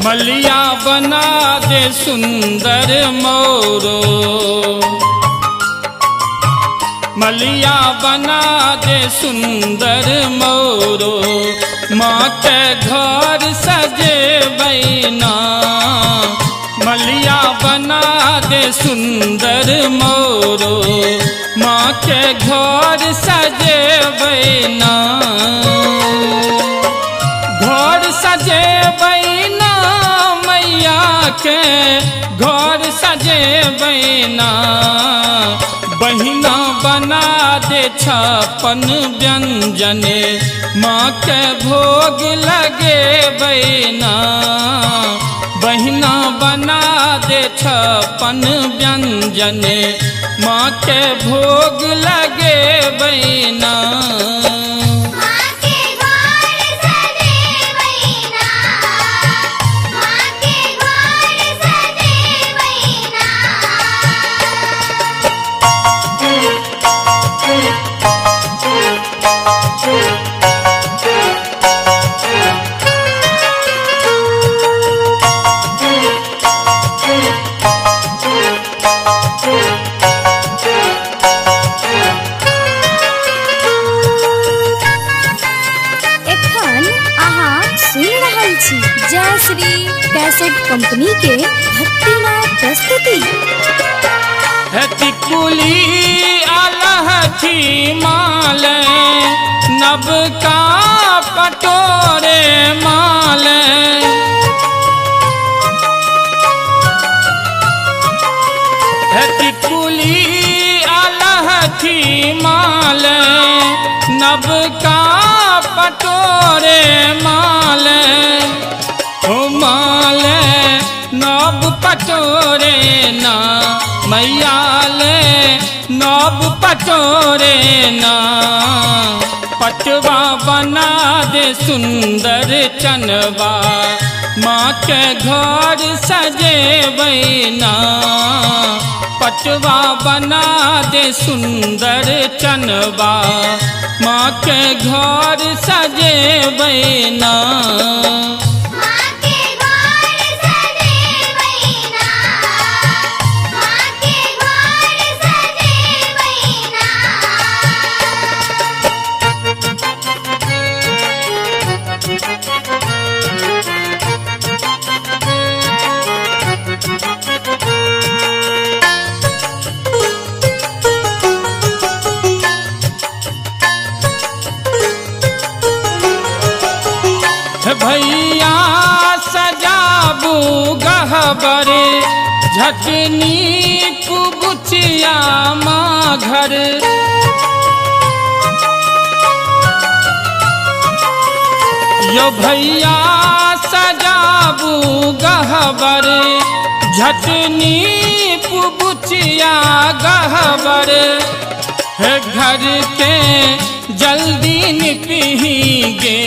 मलिया बना दे सुंदर मोरो, मलिया बना दे सुंदर मोरो, माँ के घर सजे बैना। मलिया बना दे सुंदर मोरो, माँ के घर सजे बैना। घर सजे बैना मैया के घर सजे बैना। बहिना बना दे 56 व्यंजन, माँ के भोग लगे बैना। बहिना बना दे 56 व्यंजन, माँ के भोग लगे बैना। जय श्री कैसेट कंपनी के भक्तिमय प्रस्तुति। टिकुली अलहठी माल, नब का पटोरे माल। टिकुली अलहठी माल, नब का पटोरे माल। माल नब पटोरे ना मैया ले, नब पटोरे ना। पटवा बना दे सुंदर चनवा, माँ के घर सजे बैना। पटवा बना दे सुंदर चनवा, माँ के घर सजे बैना। भैया सजाबू गहबरे, झटनी कुबुचिया माँ घर। यो भैया सजाबू गहबरे, झटनी कुबुचिया गहबर। घर के जल्दी निपहीगे,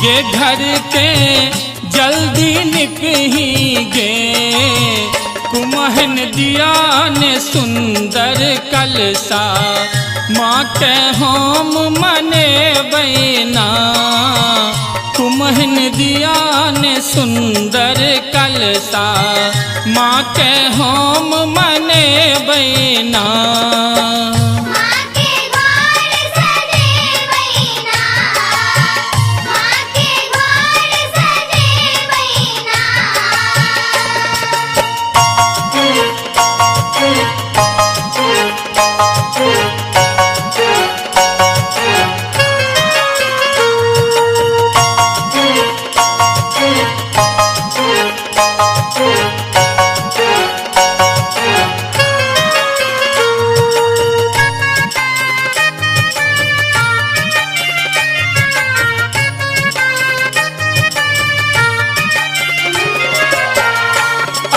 ये घर के जल्दी निपहीगे। कुम्हन दिया ने सुंदर कलसा, माँ के होम मने बैना। कुम्हन दिया ने सुंदर कलसा, माँ के होम मने बैना।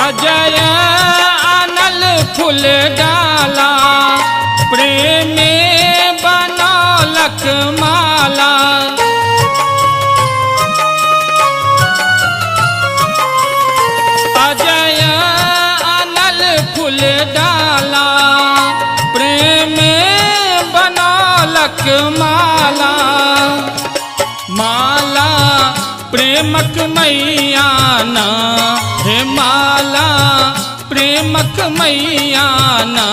अजय अनल फूल डाला, प्रेम बनौलक माला। माला, माला प्रेमक मैया ना, हे माला प्रेमक मैया ना।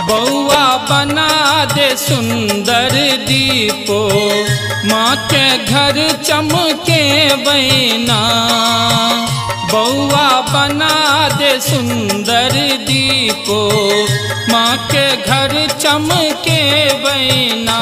बउआ बना दे सुंदर दीपो, माँ के घर चमके बैना। बउआ बना दे सुंदर दीपो, माँ के घर चमके बैना।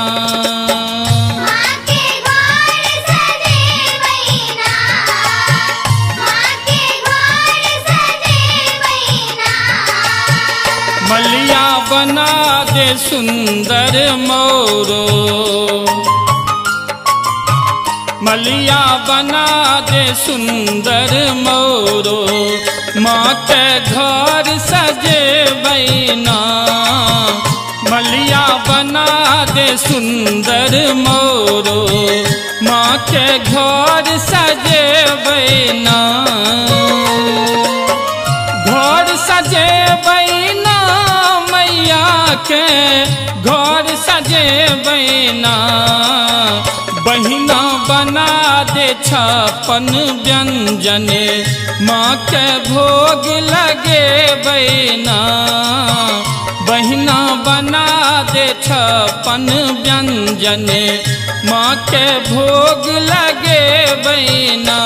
मलिया बना दे सुंदर मोरो, मलिया बना दे सुंदर मोरो, माँ के घर सजे बैना। मलिया बना दे सुंदर मोरो, माँ के घर सजे बैना। घर सजे बैना मैया के, घर सजे बैना। बहिना बना दे 56 व्यंजन, माँ के भोग लगे बैना। बहिना बना दे 56 व्यंजन, माँ के भोग लगे बैना।